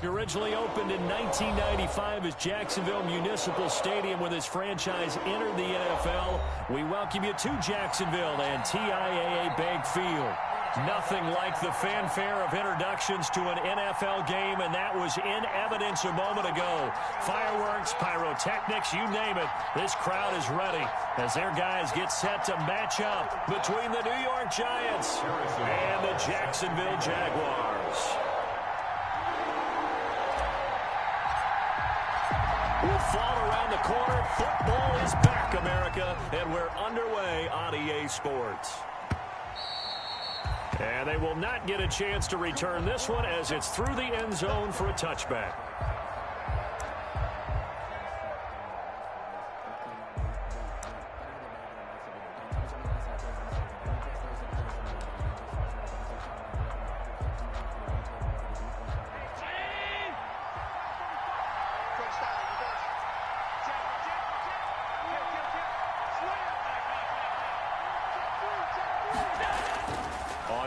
Originally opened in 1995 as Jacksonville Municipal Stadium when this franchise entered the NFL. We welcome you to Jacksonville and TIAA Bank Field. Nothing like the fanfare of introductions to an NFL game, and that was in evidence a moment ago. Fireworks, pyrotechnics, you name it. This crowd is ready as their guys get set to match up between the New York Giants and the Jacksonville Jaguars. We'll fall around the corner. Football is back, America, and we're underway on EA Sports. And they will not get a chance to return this one as it's through the end zone for a touchback.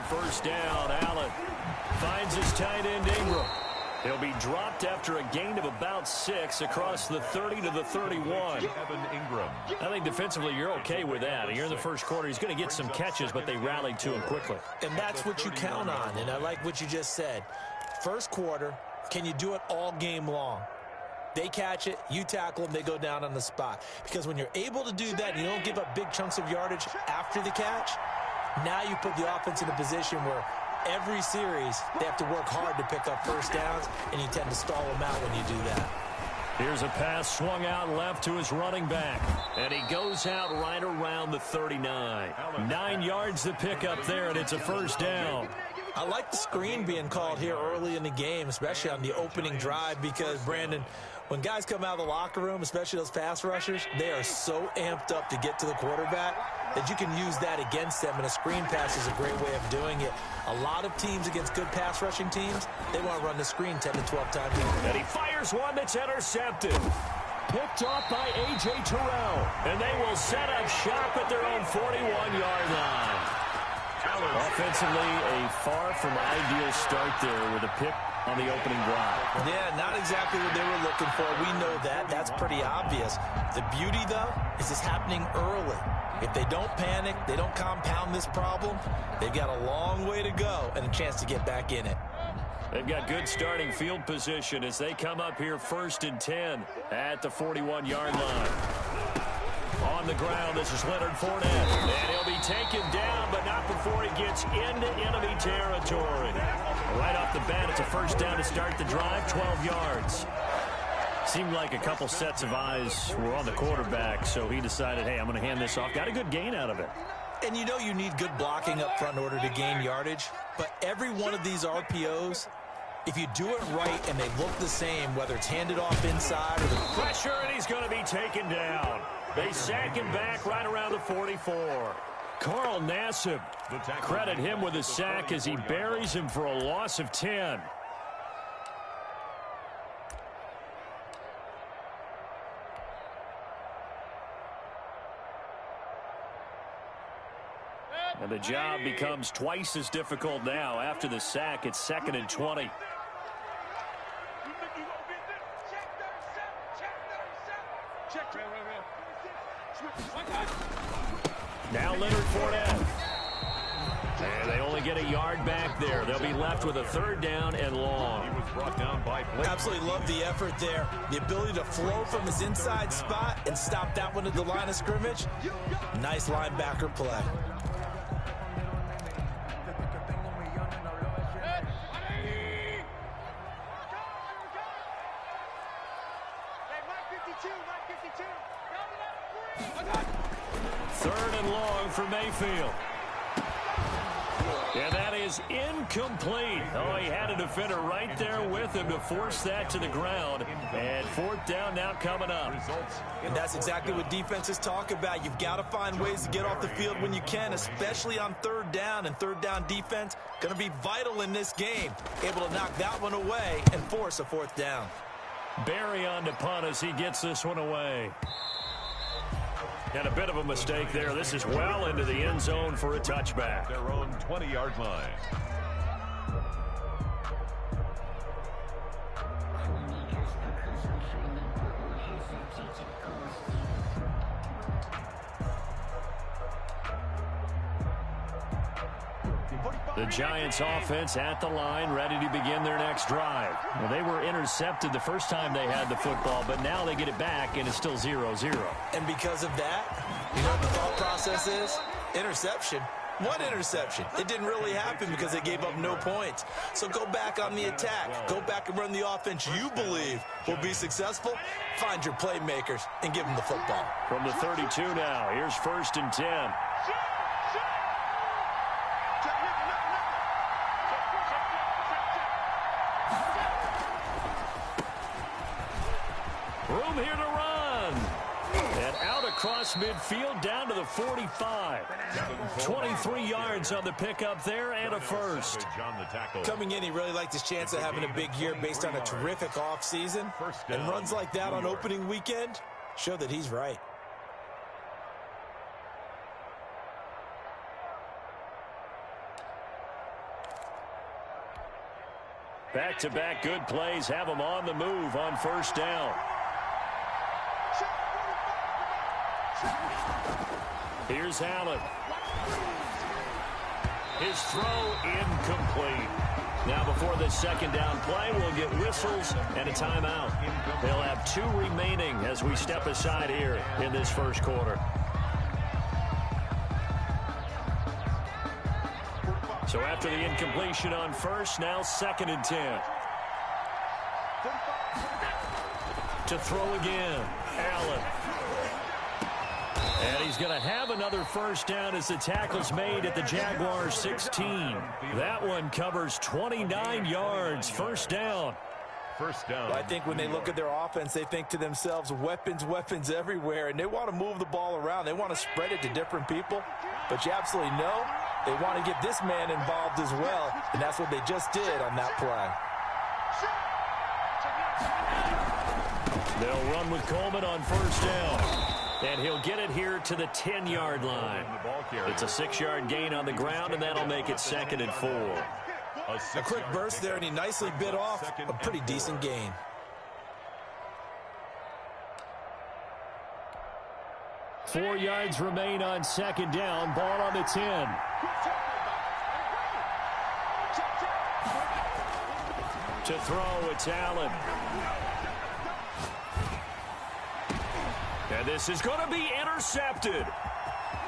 First down, Allen finds his tight end Ingram. He'll be dropped after a gain of about 6 across the 30 to the 31. Ingram. I think defensively you're okay with that. You're in the first quarter. He's going to get some catches, but they rallied to him quickly. And that's what you count on, and I like what you just said. First quarter, can you do it all game long? They catch it, you tackle them, they go down on the spot. Because when you're able to do that and you don't give up big chunks of yardage after the catch, now you put the offense in a position where every series they have to work hard to pick up first downs, and you tend to stall them out when you do that. Here's a pass swung out left to his running back, and he goes out right around the 39. 9 yards to pick up there, and it's a first down. I like the screen being called here early in the game, especially on the opening drive, because, Brandon, when guys come out of the locker room, especially those pass rushers, they are so amped up to get to the quarterback that you can use that against them, and a screen pass is a great way of doing it. A lot of teams against good pass rushing teams, they want to run the screen 10 to 12 times. And he fires one that's intercepted. Picked off by A.J. Terrell. And they will set up shop at their own 41-yard line. Offensively, a far from ideal start there with a pick on the opening drive. Yeah, not exactly what they were looking for. We know that. That's pretty obvious. The beauty, though, is it's happening early. If they don't panic, they don't compound this problem, they've got a long way to go and a chance to get back in it. They've got good starting field position as they come up here 1st and 10 at the 41-yard line. On the ground, this is Leonard Fournette. And he'll be taken down, but not before he gets into enemy territory. Right off the bat, it's a first down to start the drive, 12 yards. Seemed like a couple sets of eyes were on the quarterback, so he decided, hey, I'm going to hand this off. Got a good gain out of it. And you know you need good blocking up front in order to gain yardage, but every one of these RPOs, if you do it right and they look the same, whether it's handed off inside or the pressure, and he's going to be taken down. They sack him back right around the 44. Carl Nassib, credit him with a sack as he buries him for a loss of 10. And the job becomes twice as difficult now. After the sack, it's 2nd and 20. Now Leonard Fournette. And they only get a yard back there. They'll be left with a 3rd down and long. He was brought down by Blake. Absolutely love the effort there. The ability to flow from his inside spot and stop that one at the line of scrimmage. Nice linebacker play. Third and long for Mayfield. And that is incomplete. Oh, he had a defender right there with him to force that to the ground. And 4th down now coming up. And that's exactly what defenses talk about. You've got to find ways to get off the field when you can, especially on 3rd down. And 3rd down defense going to be vital in this game. Able to knock that one away and force a 4th down. Barry on to punt as he gets this one away. And a bit of a mistake there. This is well into the end zone for a touchback. Their own 20-yard line. The Giants offense at the line, ready to begin their next drive. Well, they were intercepted the first time they had the football, but now they get it back, and it's still 0-0. And because of that, you know what the thought process is? Interception. What interception? It didn't really happen because they gave up no points. So go back on the attack. Go back and run the offense you believe will be successful. Find your playmakers and give them the football. From the 32 now, here's 1st and 10. Room here to run. And out across midfield down to the 45. 23 yards on the pickup there and a first. Coming in, he really liked his chance of having a big year based on a terrific offseason. And runs like that on opening weekend show that he's right. Back-to-back good plays have them on the move on 1st down. Here's Allen. His throw incomplete. Now before this 2nd down play, we'll get whistles and a timeout. They'll have 2 remaining as we step aside here in this 1st quarter. So after the incompletion on 1st, now 2nd and 10. To throw again, Allen. And he's going to have another 1st down as the tackle's made at the Jaguars 16. That one covers 29 yards, 1st down. Well, I think when they look at their offense, they think to themselves, weapons, weapons everywhere, and they want to move the ball around. They want to spread it to different people, but you absolutely know they want to get this man involved as well, and that's what they just did on that play. They'll run with Coleman on 1st down. And he'll get it here to the 10-yard line. It's a 6-yard gain on the ground, and that'll make it 2nd and 4. A quick burst there, and he nicely bit off a pretty decent gain. Four yards remain on 2nd down. Ball on the 10. To throw, it's Allen. And this is going to be intercepted.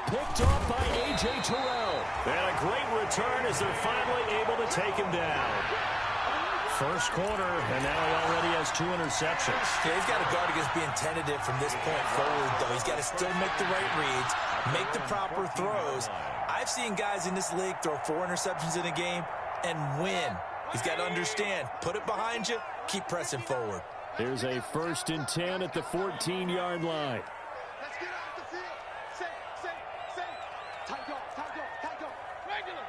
Picked off by A.J. Terrell. And a great return as they're finally able to take him down. 1st quarter, and now he already has 2 interceptions. Yeah, he's got to guard against being tentative from this point forward, though. He's got to still make the right reads, make the proper throws. I've seen guys in this league throw 4 interceptions in a game and win. He's got to understand, put it behind you, keep pressing forward. Here's a 1st and 10 at the 14-yard line. Let's get off the field. Safe. Time go. Regular.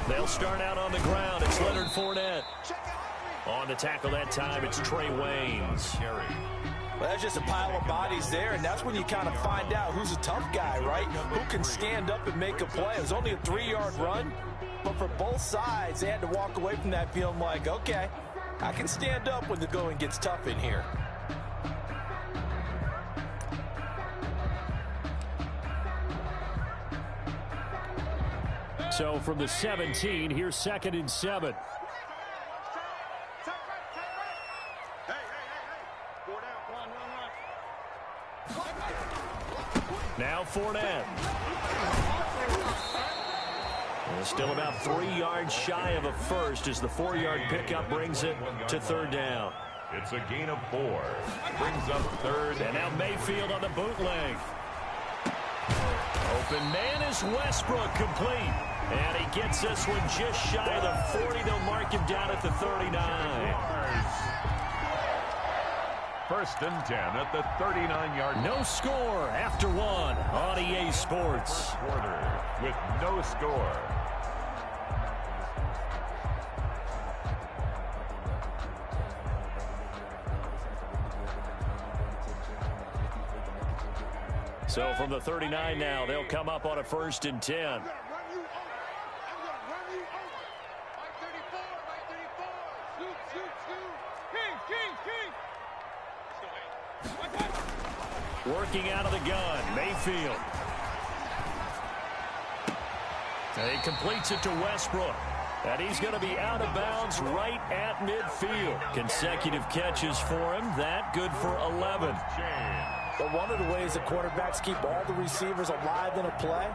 They'll start out on the ground. It's Leonard Fournette. On the tackle that time, it's Trey Waynes. Well, that's just a pile of bodies there, and that's when you kind of find out who's a tough guy, right? Who can stand up and make a play. It was only a 3-yard run, but for both sides, they had to walk away from that feeling like, okay, I can stand up when the going gets tough in here. So from the 17, here's 2nd and 7. Now Fournette. Still about 3 yards shy of a first as the 4-yard pickup brings it to 3rd down. It's a gain of 4. Brings up 3rd. And now Mayfield on the bootleg. Open man is Westbrook, complete. And he gets this one just shy of the 40. They'll mark him down at the 39. 1st and 10 at the 39-yard line. No score after 1 on EA Sports. Quarter with no score. So from the 39 now, they'll come up on a 1st and 10. Working out of the gun, Mayfield. He completes it to Westbrook. And he's going to be out of bounds right at midfield. Consecutive catches for him. That good for 11. But one of the ways that quarterbacks keep all the receivers alive in a play,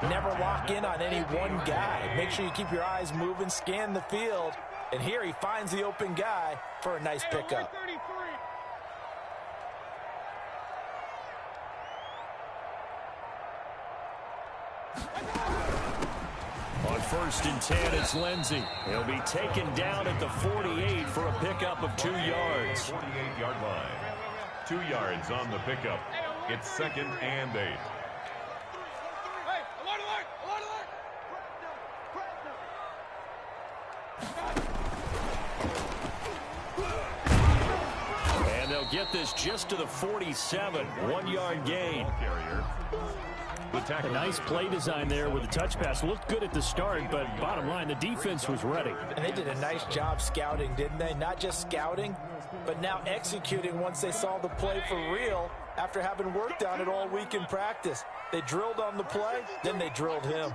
never lock in on any one guy. Make sure you keep your eyes moving, scan the field. And here he finds the open guy for a nice pickup. On 1st and 10, it's Lindsey. He'll be taken down at the 48 for a pickup of 2 yards. 48-yard line. 2 yards on the pickup. It's 2nd and 8. And they'll get this just to the 47. 1-yard gain. A nice play design there with the touch pass. Looked good at the start, but bottom line, the defense was ready. And they did a nice job scouting, didn't they? Not just scouting, but now executing once they saw the play for real after having worked on it all week in practice. They drilled on the play, then they drilled him.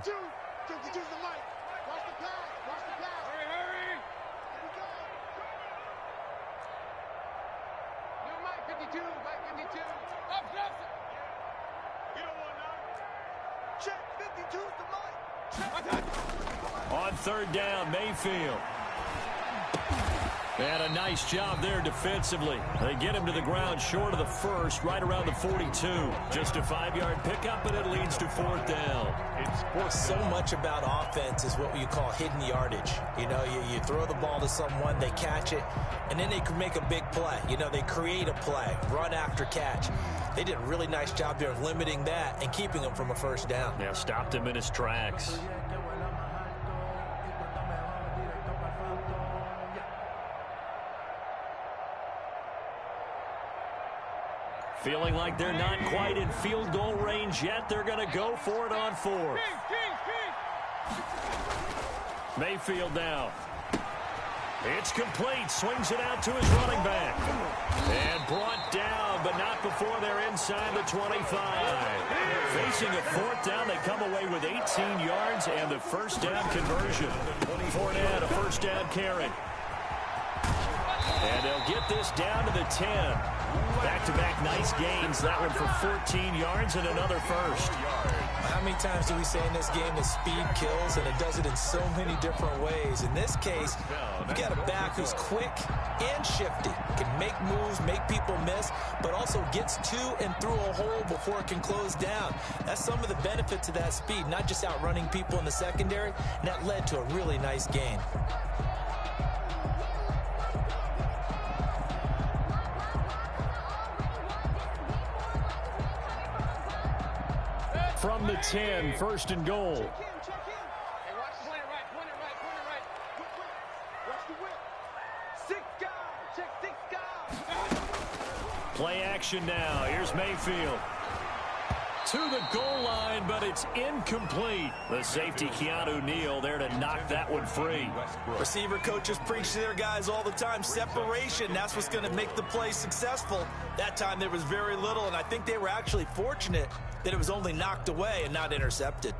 On 3rd down, Mayfield. And a nice job there defensively. They get him to the ground short of the 1st, right around the 42. Just a 5-yard pickup, and it leads to 4th down. So much about offense is what you call hidden yardage. You know, you throw the ball to someone, they catch it, and then they can make a big play. You know, they create a play, run after catch. They did a really nice job there of limiting that and keeping him from a 1st down. Yeah, stopped him in his tracks. Feeling like they're not quite in field goal range yet. They're going to go for it on 4th. Mayfield now. It's complete. Swings it out to his running back. And brought down, but not before they're inside the 25. Facing a 4th down, they come away with 18 yards and the 1st down conversion. Fournette, a 1st down carry. And they'll get this down to the 10. Back-to-back nice gains. That one for 14 yards and another 1st. How many times do we say in this game that speed kills, and it does it in so many different ways? In this case, you got a back who's quick and shifty. Can make moves, make people miss, but also gets to and through a hole before it can close down. That's some of the benefits of that speed, not just outrunning people in the secondary, and that led to a really nice gain. From the 10, 1st and goal. Check in. Hey, watch the point it right. Watch the whip. 6 guys. Check 6 guys. Play action now. Here's Mayfield. To the goal line, but it's incomplete. The safety, Keanu Neal, there to knock that one free. Receiver coaches preach to their guys all the time. Separation, that's what's going to make the play successful. That time there was very little, and I think they were actually fortunate that it was only knocked away and not intercepted.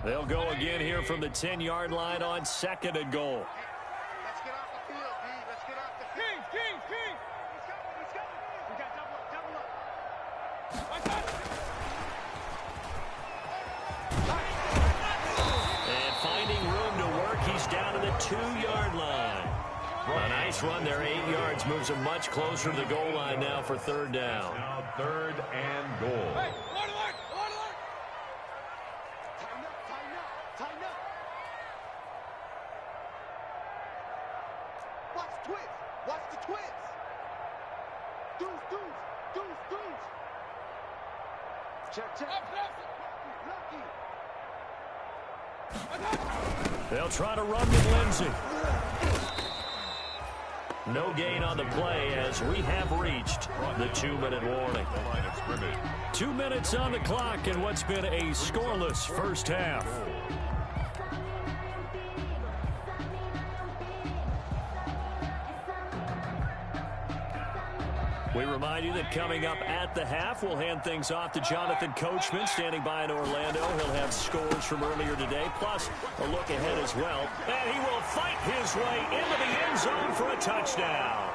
They'll go again here from the 10-yard line on 2nd and goal. Let's get off the field, D. Let's get off the field. King. He's coming. We got double up. And finding room to work, he's down to the 2-yard line. A nice run there, 8 yards, moves him much closer to the goal line now for 3rd down. Now 3rd and goal. Hey, line. Tighten up. Watch the twist. Deuce. Check. Lucky. They'll try to run with Lindsey. No gain on the play as we have reached the 2-minute warning. 2 minutes on the clock in what's been a scoreless 1st half. We remind you that coming up at the half, we'll hand things off to Jonathan Coachman, standing by in Orlando. He'll have scores from earlier today, plus a look ahead as well. And he will fight his way into the end zone for a touchdown.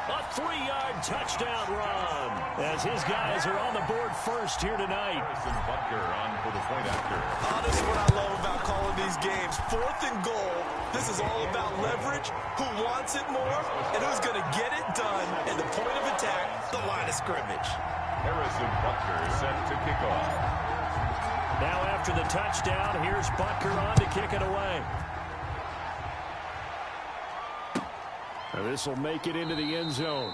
A 3-yard touchdown run as his guys are on the board first here tonight. Butker on for the point after. Oh, this is what I love about calling these games. 4th and goal. This is all about leverage, who wants it more, and who's going to get it done. And the point of attack, the line of scrimmage. Harrison Butker set to kick off. Now after the touchdown, here's Butker on to kick it away. This will make it into the end zone.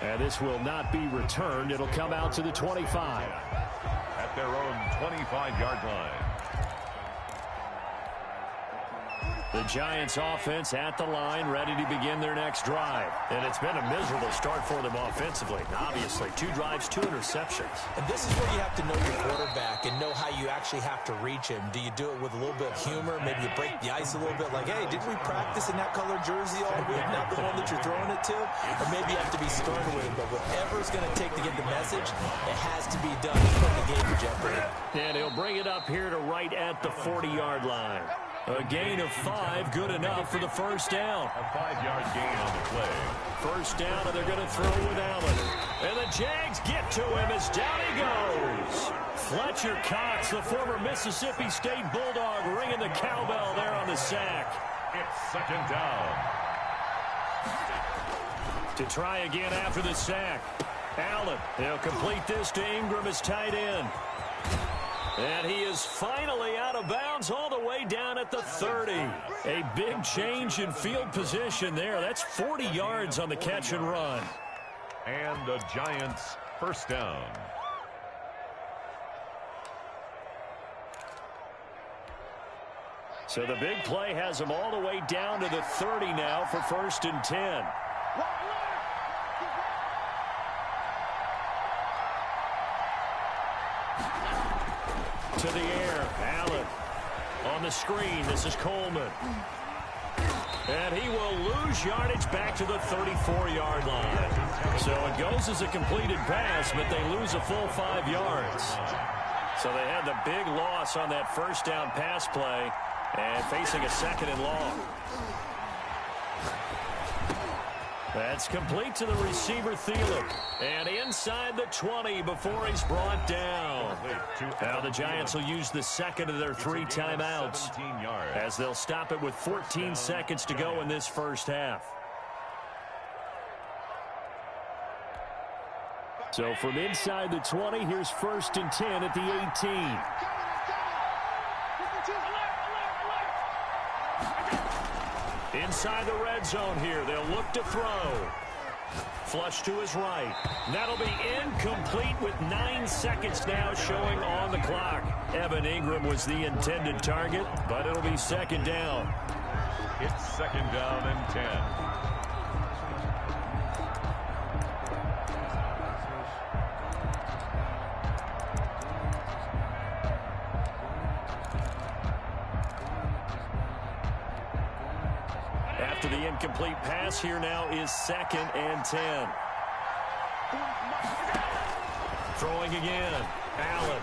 And this will not be returned. It'll come out to the 25. At their own 25-yard line. The Giants offense at the line, ready to begin their next drive. And it's been a miserable start for them offensively. Obviously, 2 drives, 2 interceptions. And this is where you have to know your quarterback and know how you actually have to reach him. Do you do it with a little bit of humor? Maybe you break the ice a little bit like, hey, didn't we practice in that color jersey all week? Not the one that you're throwing it to? Or maybe you have to be stern with him. But whatever it's going to take to get the message, it has to be done to put the game in jeopardy. And he'll bring it up here to right at the 40-yard line. A gain of 5, good enough for the first down. A 5-yard gain on the play. First down, and they're going to throw with Allen. And the Jags get to him as down he goes. Fletcher Cox, the former Mississippi State Bulldog, ringing the cowbell there on the sack. It's 2nd down. To try again after the sack. Allen, he'll complete this to Ingram as tight end. And he is finally out of bounds all the way down at the 30. A big change in field position there. That's 40 yards on the catch and run. And the Giants first down. So the big play has them all the way down to the 30 now for 1st and 10. To the air, Allen on the screen. This is Coleman. And he will lose yardage back to the 34-yard line. So it goes as a completed pass, but they lose a full 5 yards. So they had the big loss on that first down pass play and facing a 2nd and long. That's complete to the receiver, Thielen. And inside the 20 before he's brought down. Now the Giants will use the 2nd of their 3 timeouts as they'll stop it with 14 seconds to go in this first half. So from inside the 20, here's 1st and 10 at the 18. Inside the red zone here. They'll look to throw. Flush to his right. That'll be incomplete with 9 seconds now showing on the clock. Evan Ingram was the intended target, but it'll be 2nd down. It's 2nd down and 10. After the incomplete pass, here now is 2nd and 10. Throwing again. Allen.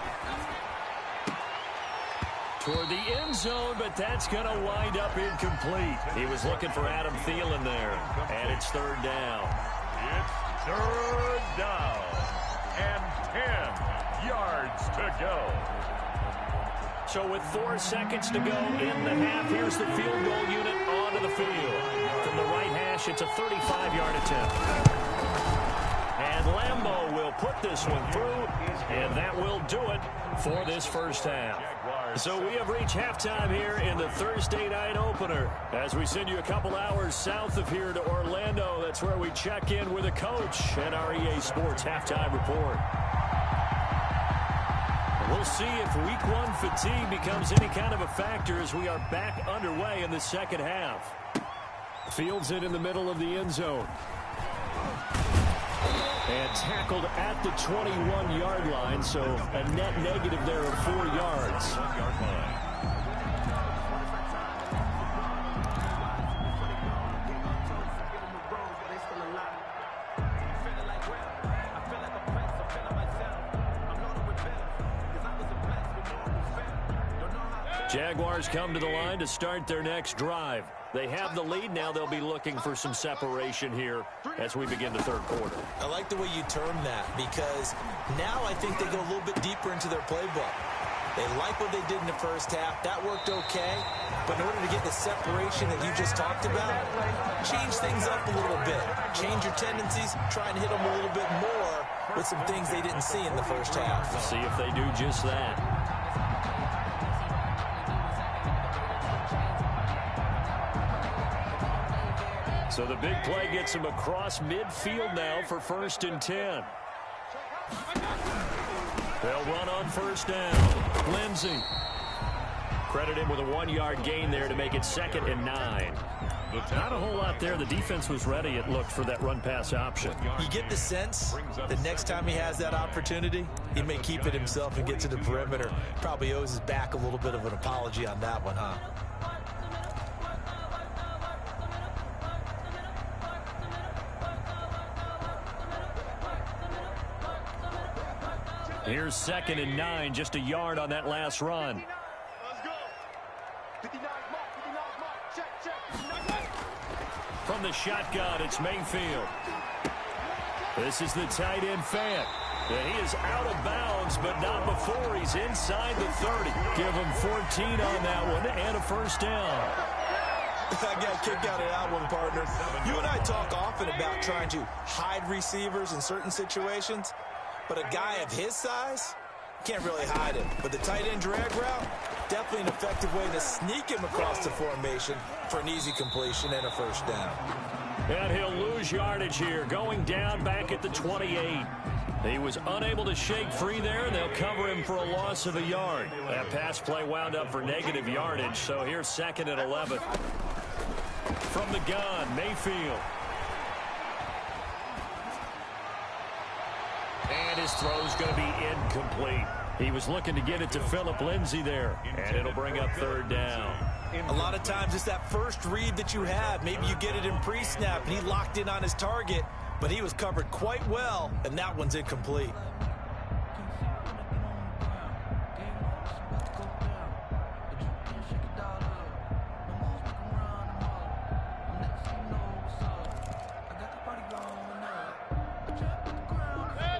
Toward the end zone, but that's going to wind up incomplete. He was looking for Adam Thielen there, and it's 3rd down. It's 3rd down and 10 yards to go. So with 4 seconds to go in the half, here's the field goal unit onto the field. From the right hash, it's a 35-yard attempt. And Lambeau will put this one through, and that will do it for this first half. So we have reached halftime here in the Thursday night opener. As we send you a couple hours south of here to Orlando, that's where we check in with a coach and our EA Sports halftime report. We'll see if week 1 fatigue becomes any kind of a factor as we are back underway in the second half. Fields it in the middle of the end zone. And tackled at the 21-yard line, so a net negative there of 4 yards. Jaguars come to the line to start their next drive. They have the lead. Now they'll be looking for some separation here as we begin the third quarter. I like the way you term that, because now I think they go a little bit deeper into their playbook. They like what they did in the first half. That worked okay. But in order to get the separation that you just talked about, change things up a little bit. Change your tendencies. Try and hit them a little bit more with some things they didn't see in the first half. See if they do just that. So the big play gets him across midfield now for 1st and 10. They'll run on first down. Lindsey. Credit him with a 1-yard gain there to make it 2nd and 9. Not a whole lot there. The defense was ready, it looked, for that run-pass option. You get the sense that next time he has that opportunity, he may keep it himself and get to the perimeter. Probably owes his back a little bit of an apology on that one, huh? Here's 2nd and 9, just a yard on that last run. Let's go. 59 mark, 59 mark. Check, check. From the shotgun, it's Mayfield. This is the tight end Fant. And he is out of bounds, but not before he's inside the 30. Give him 14 on that one and a first down. I got a kick out of that one, partner. You and I talk often about trying to hide receivers in certain situations. But a guy of his size can't really hide him. But the tight end drag route, definitely an effective way to sneak him across the formation for an easy completion and a first down. And he'll lose yardage here, going down back at the 28. He was unable to shake free there, and they'll cover him for a loss of a yard. That pass play wound up for negative yardage, so here's 2nd and 11. From the gun, Mayfield. And his throw's going to be incomplete. He was looking to get it to Phillip Lindsay there, and it'll bring up 3rd down. A lot of times it's that first read that you have. Maybe you get it in pre-snap, and he locked in on his target, but he was covered quite well, and that one's incomplete.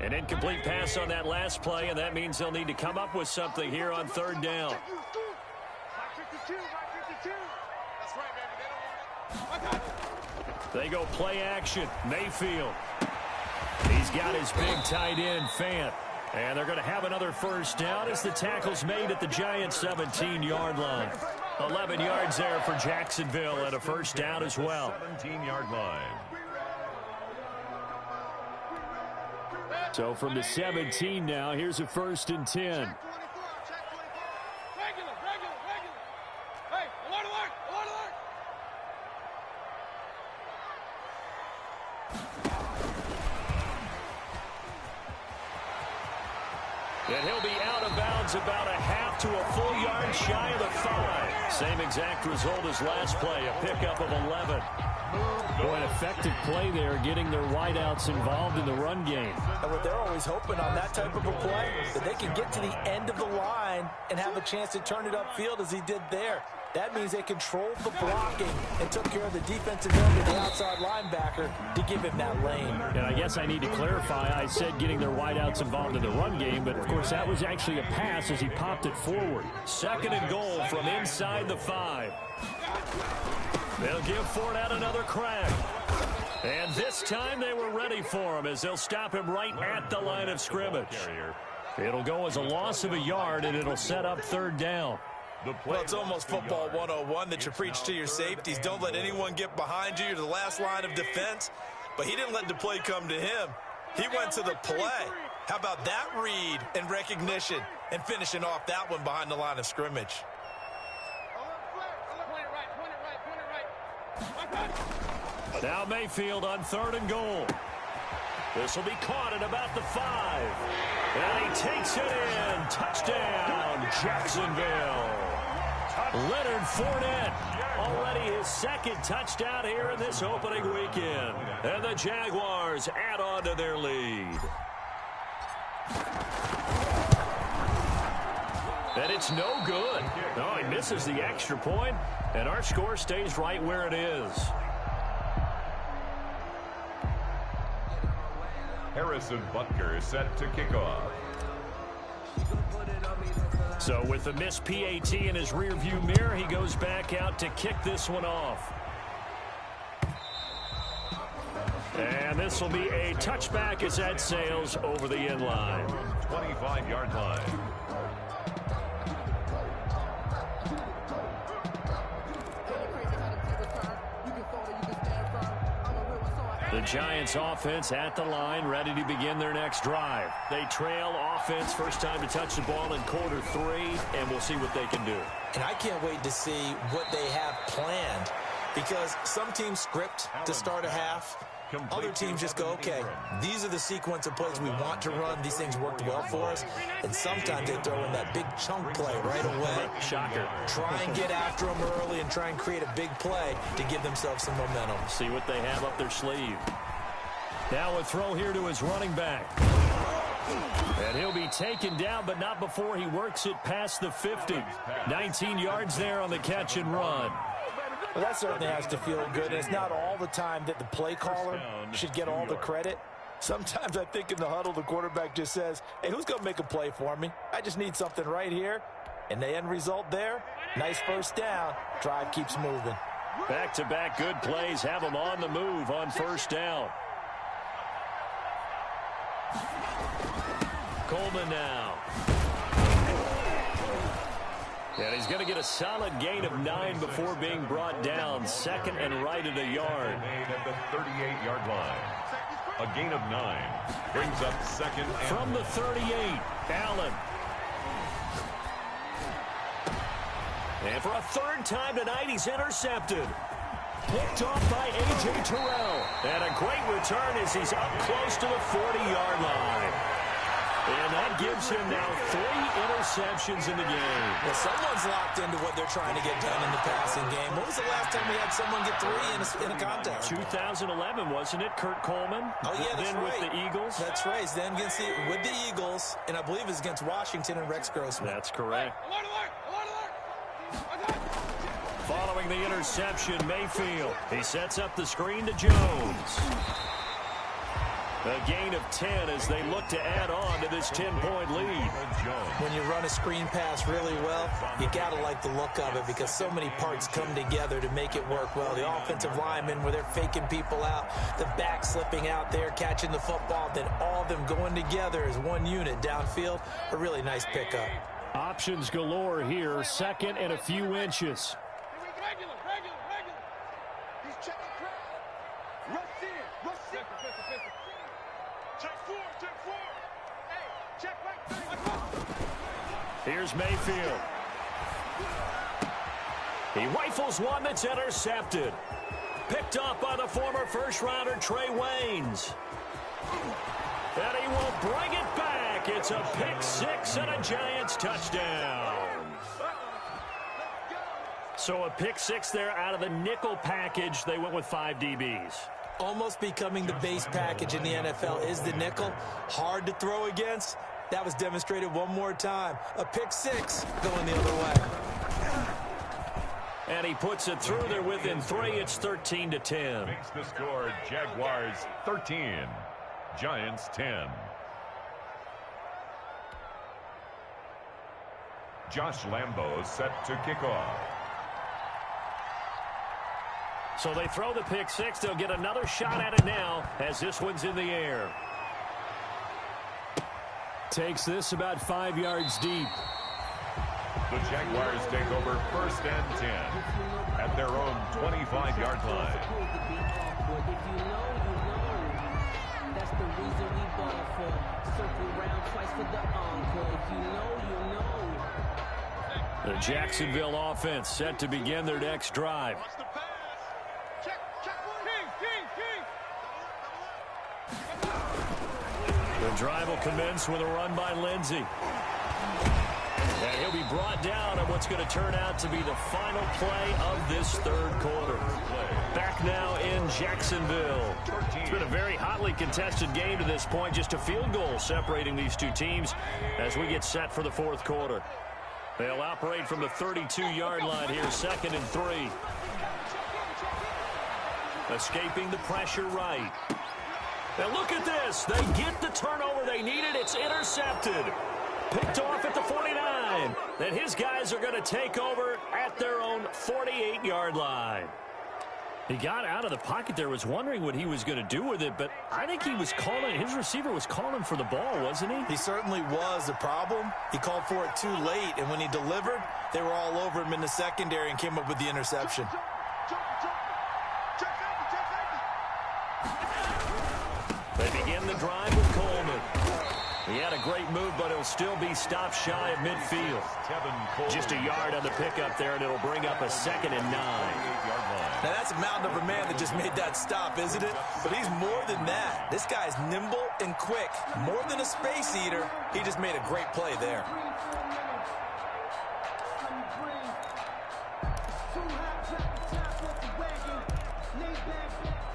An incomplete pass on that last play, and that means they'll need to come up with something here on 3rd down. Right 52, right 52. That's right, baby. They don't want it. They go play action. Mayfield. He's got his big tight end, Fant. And they're going to have another first down as the tackle's made at the Giants' 17-yard line. 11 yards there for Jacksonville and a first down as well. 17-yard line. So from the 17 now, here's a 1st and 10. Check 24, check 24. Regular, regular, regular. Hey, alert, alert, alert, alert. And he'll be out of bounds about a half to a full yard shy of the 5. Same exact result as last play, a pickup of 11. Boy, an effective play there, getting their wideouts involved in the run game. And what they're always hoping on that type of a play, that they can get to the end of the line and have a chance to turn it upfield as he did there. That means they controlled the blocking and took care of the defensive end of the outside linebacker to give him that lane. And I guess I need to clarify, I said getting their wideouts involved in the run game, but of course that was actually a pass as he popped it forward. 2nd and goal from inside the 5. They'll give Fournette another crack. And this time they were ready for him as they'll stop him right at the line of scrimmage. It'll go as a loss of a yard, and it'll set up 3rd down. Well, it's almost football 101 that you preach to your safeties. Don't let anyone get behind you. You're the last line of defense. But he didn't let the play come to him. He went to the play. How about that read and recognition and finishing off that one behind the line of scrimmage? Now Mayfield on 3rd and goal. This will be caught at about the 5. And he takes it in. Touchdown, Jacksonville. Leonard Fournette, already his 2nd touchdown here in this opening weekend. And the Jaguars add on to their lead. And it's no good. No, he misses the extra point, and our score stays right where it is. Harrison Butker set to kick off. So with the missed PAT in his rearview mirror, he goes back out to kick this one off. And this will be a touchback as that sails over the end line. 25-yard line. The Giants offense at the line, ready to begin their next drive. They trail offense, first time to touch the ball in quarter 3, and we'll see what they can do. And I can't wait to see what they have planned, because some teams script to start a half. Other teams just go, okay, these are the sequence of plays we want to run. These things worked well for us. And sometimes they throw in that big chunk play right away. Shocker. Try and get after them early and try and create a big play to give themselves some momentum. See what they have up their sleeve. Now a throw here to his running back. And he'll be taken down, but not before he works it past the 50. 19 yards there on the catch and run. Well, that certainly has to feel good. And it's not all the time that the play caller should get all the credit. Sometimes I think in the huddle, the quarterback just says, hey, who's going to make a play for me? I just need something right here. And the end result there, nice first down. Drive keeps moving. Back-to-back good plays have him on the move on first down. Coleman now. And he's going to get a solid gain of 9 before being brought down. Second and right at a yard. Made at the 38-yard line. A gain of 9 brings up second and from the 38, Allen. And for a third time tonight, he's intercepted. Picked off by A.J. Terrell. And a great return as he's up close to the 40-yard line. And that gives him now 3 interceptions in the game. Well, someone's locked into what they're trying to get done in the passing game. When was the last time we had someone get 3 in a contest? 2011, wasn't it, Kurt Coleman? Oh, yeah, that's then right. With the Eagles? That's right. Then with the Eagles, and I believe it's against Washington and Rex Grossman. That's correct. Alert, alert, alert, alert. Following the interception, Mayfield. He sets up the screen to Jones. A gain of 10 as they look to add on to this 10-point lead. When you run a screen pass really well, you got to like the look of it because so many parts come together to make it work well. The offensive linemen, where they're faking people out, the back slipping out there, catching the football, then all of them going together as one unit downfield. A really nice pickup. Options galore here, second and a few inches. Regular. He's checking crowd. Rush in. Check 4. Hey, check right. Here's Mayfield. He rifles one that's intercepted. Picked off by the former first-rounder Trey Waynes. And he will bring it back. It's a pick-6 and a Giants touchdown. So a pick-6 there out of the nickel package. They went with 5 DBs. Almost becoming the base package in the NFL is the nickel. Hard to throw against. That was demonstrated one more time. A pick-6 going the other way. And he puts it through there within 3. It's 13-10. Makes the score Jaguars 13, Giants 10. Josh Lambo set to kick off. So they throw the pick-6. They'll get another shot at it now as this one's in the air. Takes this about 5 yards deep. The Jaguars take over first and 10 at their own 25-yard line. That's the reason we ball for. Circle round twice for the encore. If you know, you know. The Jacksonville offense set to begin their next drive. Watch the pass. Check. King. The drive will commence with a run by Lindsey. And he'll be brought down on what's going to turn out to be the final play of this third quarter. Back now in Jacksonville. It's been a very hotly contested game to this point. Just a field goal separating these two teams as we get set for the fourth quarter. They'll operate from the 32-yard line here, 2nd and 3. Escaping the pressure right. Now look at this. They get the turnover they needed. It's intercepted. Picked off at the 49. Then his guys are going to take over at their own 48-yard line. He got out of the pocket there, was wondering what he was going to do with it, but I think he was calling, his receiver was calling for the ball, wasn't he? He certainly was. The problem, he called for it too late, and when he delivered, they were all over him in the secondary and came up with the interception. They begin the drive with Coleman. He had a great move, but it'll still be stopped shy of midfield. Just a yard on the pickup there, and it'll bring up a 2nd and 9. Now, that's a mountain of a man that just made that stop, isn't it? But he's more than that. This guy's nimble and quick. More than a space eater, he just made a great play there.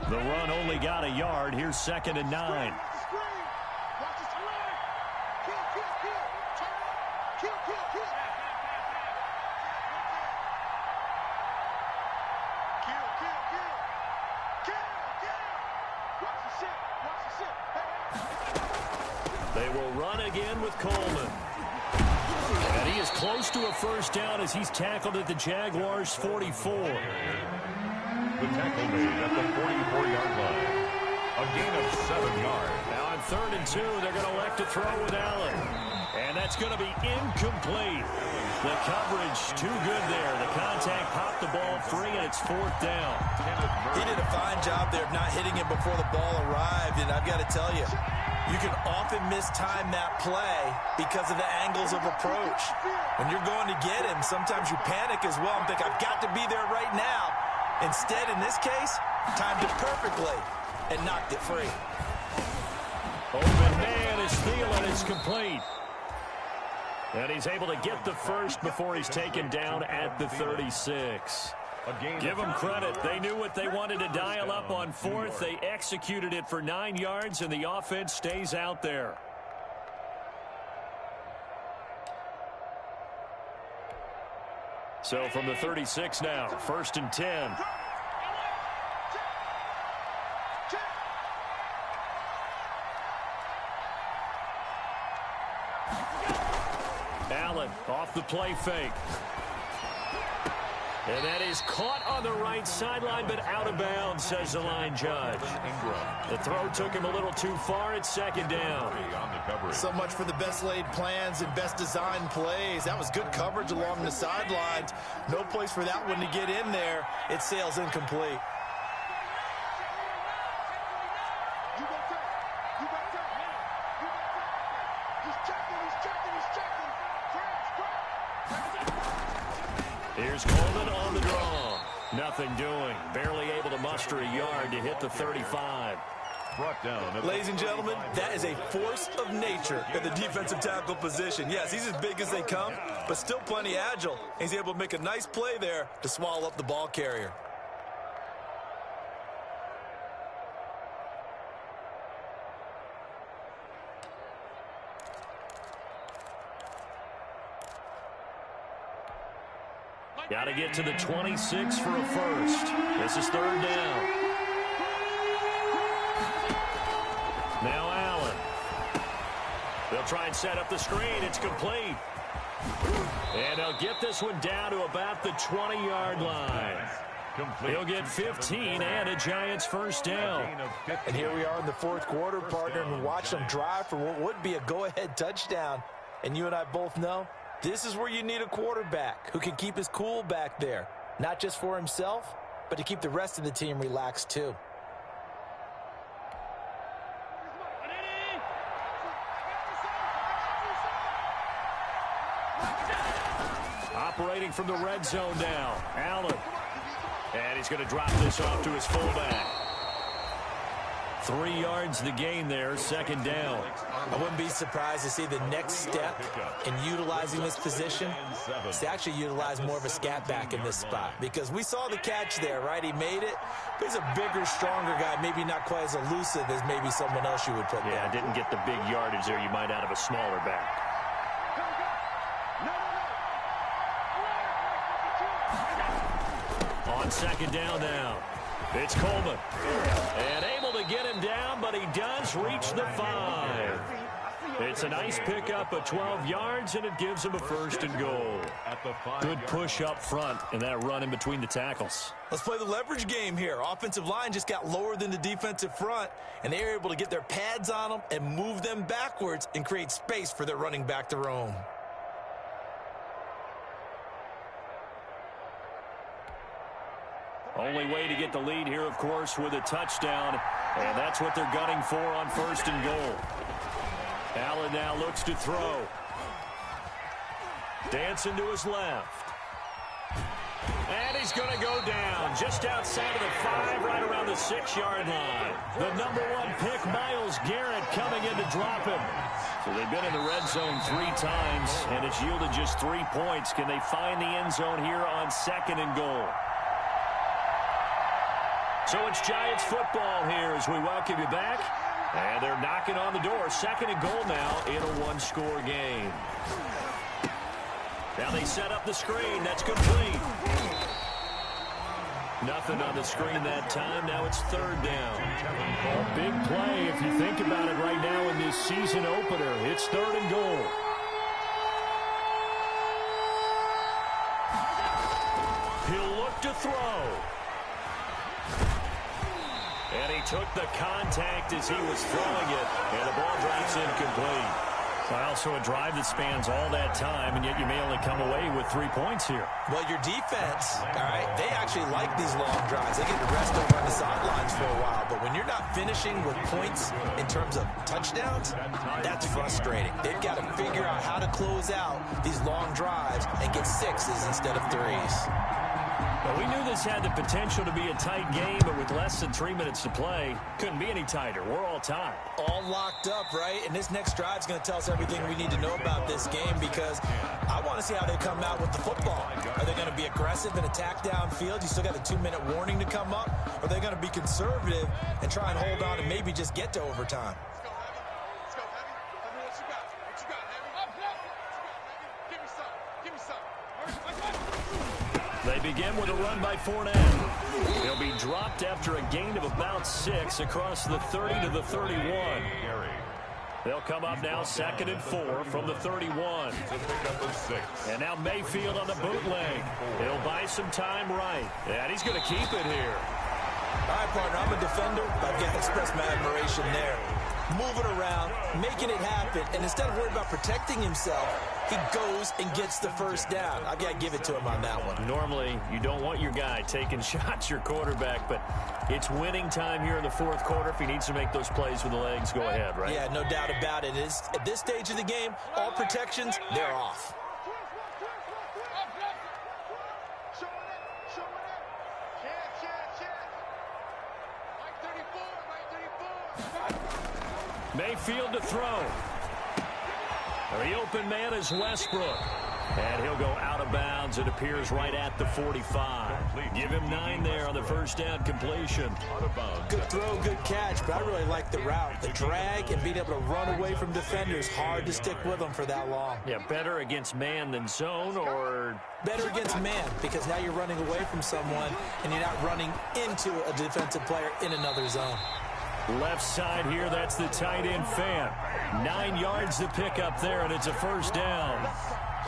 The run only got a yard. Here's 2nd and 9. They will run again with Coleman. And he is close to a first down as he's tackled at the Jaguars' 44. The tackle made at the 44-yard line. A gain of 7 yards. Now on 3rd and 2, they're going to elect to throw with Allen. And that's going to be incomplete. The coverage too good there. The contact popped the ball free, and it's 4th down. He did a fine job there of not hitting it before the ball arrived, and I've got to tell you, you can often mistime that play because of the angles of approach. When you're going to get him, sometimes you panic as well and think, I've got to be there right now. Instead, in this case, timed it perfectly and knocked it free. Open man is Thielen. It's complete. And he's able to get the first before he's taken down at the 36. Give them credit. They knew what they wanted to dial up on 4th. They executed it for 9 yards, and the offense stays out there. So from the 36 now, 1st and 10. Allen off the play fake. And that is caught on the right sideline, but out of bounds, says the line judge. The throw took him a little too far. It's 2nd down. So much for the best laid plans and best designed plays. That was good coverage along the sidelines. No place for that one to get in there. It sails incomplete. Here's Coleman on the draw. Nothing doing. Barely able to muster a yard to hit the 35. Brought down. Ladies and gentlemen, that is a force of nature at the defensive tackle position. Yes, he's as big as they come, but still plenty agile. He's able to make a nice play there to swallow up the ball carrier. Got to get to the 26 for a first. This is 3rd down. Now Allen. They'll try and set up the screen. It's complete. And they'll get this one down to about the 20-yard line. He'll get 15 and a Giants first down. And here we are in the 4th quarter, partner, and watch them drive for what would be a go-ahead touchdown. And you and I both know this is where you need a quarterback who can keep his cool back there, not just for himself, but to keep the rest of the team relaxed too. Operating from the red zone now, Allen. And he's going to drop this off to his fullback. 3 yards the gain there, 2nd down. I wouldn't be surprised to see the next step in utilizing this position is to actually utilize more of a scat back in this spot. Because we saw the catch there, right? He made it. But he's a bigger, stronger guy, maybe not quite as elusive as maybe someone else you would put there. Yeah, didn't get the big yardage there you might out of a smaller back. on second down now. It's Coleman. And able to get him down, but he does reach the 5. It's a nice pickup of 12 yards, and it gives him a first and goal. Good push up front and that run in between the tackles. Let's play the leverage game here. Offensive line just got lower than the defensive front, and they were able to get their pads on them and move them backwards and create space for their running back to roam. Only way to get the lead here, of course, with a touchdown, and that's what they're gunning for on first and goal. Allen now looks to throw. Dancing to his left. And he's going to go down just outside of the 5, right around the 6-yard line. The number 1 pick, Myles Garrett, coming in to drop him. So they've been in the red zone 3 times, and it's yielded just 3 points. Can they find the end zone here on second and goal? So it's Giants football here as we welcome you back. And they're knocking on the door. Second and goal now in a 1-score game. Now they set up the screen. That's complete. Nothing on the screen that time. Now it's third down. A big play if you think about it right now in this season opener. It's third and goal. He'll look to throw. And he took the contact as he was throwing it, and the ball drops incomplete. Well, so a drive that spans all that time, and yet you may only come away with 3 points here. Well, your defense, all right, they actually like these long drives. They get to rest over on the sidelines for a while, but when you're not finishing with points in terms of touchdowns, that's frustrating. They've got to figure out how to close out these long drives and get 6s instead of 3s. Well, we knew this had the potential to be a tight game, but with less than 3 minutes to play, couldn't be any tighter. We're all tied. All locked up, right? And this next drive is going to tell us everything we need to know about this game, because I want to see how they come out with the football. Are they going to be aggressive and attack downfield? You still got a 2-minute warning to come up? Or are they going to be conservative and try and hold on and maybe just get to overtime? Let's go, Heavy. Tell me what you got. What you got, Heavy? What you got, Heavy? Give me some. Give me some. They begin with a run by Fournette. He'll be dropped after a gain of about 6 across the 30 to the 31. They'll come up now second and 4 from the 31. And now Mayfield on the bootleg. He'll buy some time right. And he's going to keep it here. All right, partner, I'm a defender. I've got to express my admiration there. Moving around, making it happen, and instead of worrying about protecting himself, he goes and gets the first down. I've got to give it to him on that one. Normally, you don't want your guy taking shots, your quarterback, but it's winning time here in the fourth quarter. If he needs to make those plays with the legs, go ahead, right? Yeah, no doubt about it. At this stage of the game, all protections, they're off. Mayfield to throw. The open man is Westbrook. And he'll go out of bounds. It appears right at the 45. Give him 9 there on the first down completion. Good throw, good catch, but I really like the route. The drag and being able to run away from defenders, hard to stick with them for that long. Yeah, better against man than zone, or better against man, because now you're running away from someone and you're not running into a defensive player in another zone. Left side here, that's the tight end Fan. 9 yards to pick up there, and it's a first down.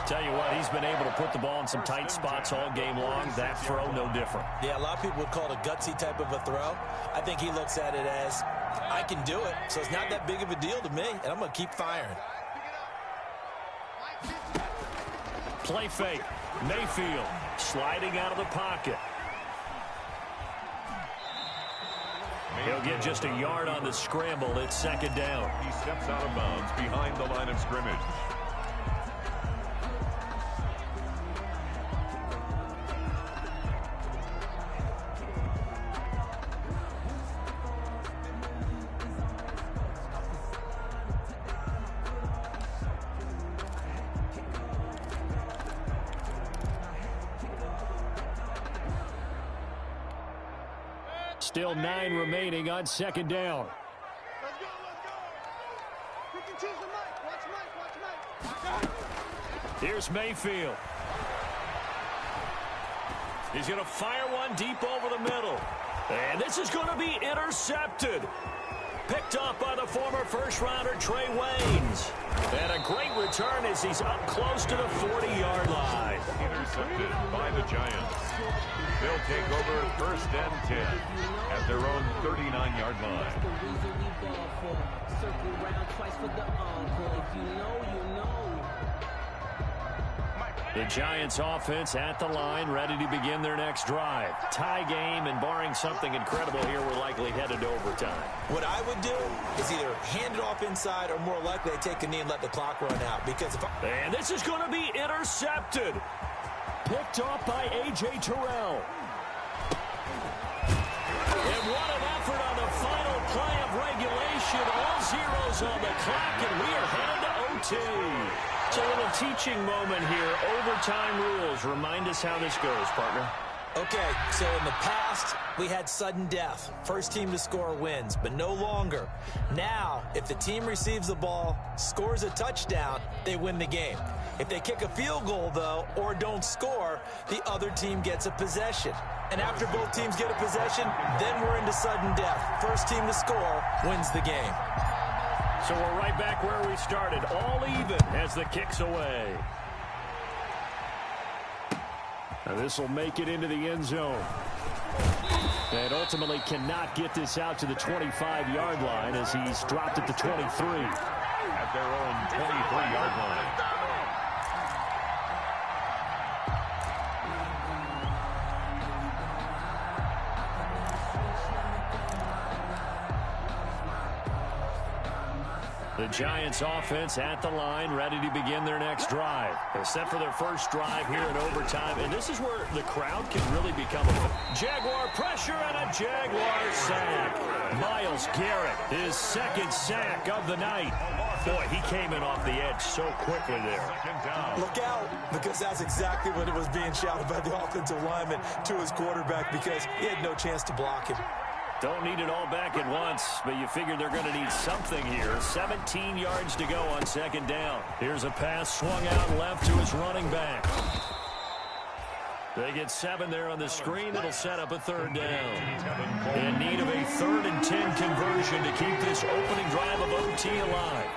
Tell you what, he's been able to put the ball in some tight spots all game long. That throw, no different. Yeah, a lot of people would call it a gutsy type of a throw. I think he looks at it as, I can do it, so it's not that big of a deal to me, and I'm going to keep firing. Play fake. Mayfield sliding out of the pocket. He'll get just a yard on the scramble. It's second down. He steps out of bounds behind the line of scrimmage. Still 9 remaining on second down. Let's go, let's go. We can choose the mic. Watch Mike. Here's Mayfield. He's going to fire one deep over the middle. And this is going to be intercepted. Picked off by the former first-rounder Trey Waynes. And a great return as he's up close to the 40-yard line. Intercepted by the Giants. They'll take over first and 10 at their own 39-yard line. Circle round twice for the encore. If you know, you know. The Giants offense at the line, ready to begin their next drive. Tie game, and barring something incredible here, we're likely headed to overtime. What I would do is either hand it off inside or more likely I'd take a knee and let the clock run out. Because if and this is going to be intercepted. Picked off by A.J. Terrell. And what an effort on the final play of regulation. All zeros on the clock, and we are headed to OT. It's a little teaching moment here. Overtime rules. Remind us how this goes, partner. Okay, so in the past, we had sudden death. First team to score wins, but no longer. Now, if the team receives the ball, scores a touchdown, they win the game. If they kick a field goal, though, or don't score, the other team gets a possession. And after both teams get a possession, then we're into sudden death. First team to score wins the game. So we're right back where we started, all even as the kick's away. Now this will make it into the end zone. And ultimately cannot get this out to the 25-yard line as he's dropped at the 23. At their own 23-yard line. The Giants offense at the line, ready to begin their next drive. They're set for their first drive here in overtime, and this is where the crowd can really become a Jaguar pressure and a Jaguar sack. Myles Garrett, his second sack of the night. Boy, he came in off the edge so quickly there. Look out, because that's exactly what it was being shouted by the offensive lineman to his quarterback, because he had no chance to block him. Don't need it all back at once, but you figure they're going to need something here. 17 yards to go on second down. Here's a pass swung out left to his running back. They get 7 there on the screen. It'll set up a third down. In need of a 3rd and 10 conversion to keep this opening drive of OT alive.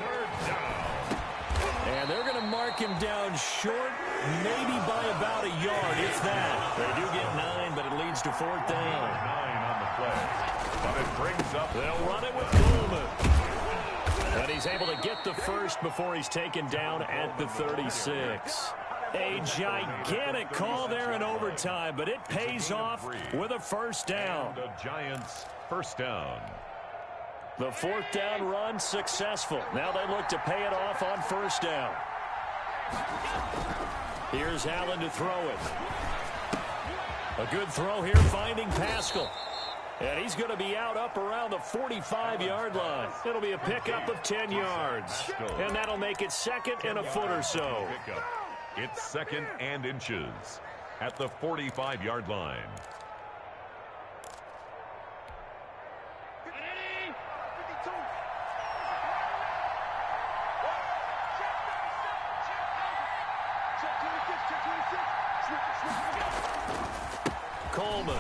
And they're going to mark him down short, maybe by about a yard, if that. They do get 9, but it leads to 4th down. 9 on the play. But it brings up. They'll run it with Coleman. And he's able to get the first before he's taken down at the 36. A gigantic call there in overtime, but it pays off with a first down. The Giants' first down. The 4th down run successful. Now they look to pay it off on first down. Here's Allen to throw it. A good throw here, finding Pascal. And he's going to be out up around the 45-yard line. It'll be a pickup of 10 yards. And that'll make it 2nd and a foot or so. It's 2nd and inches at the 45-yard line. Coleman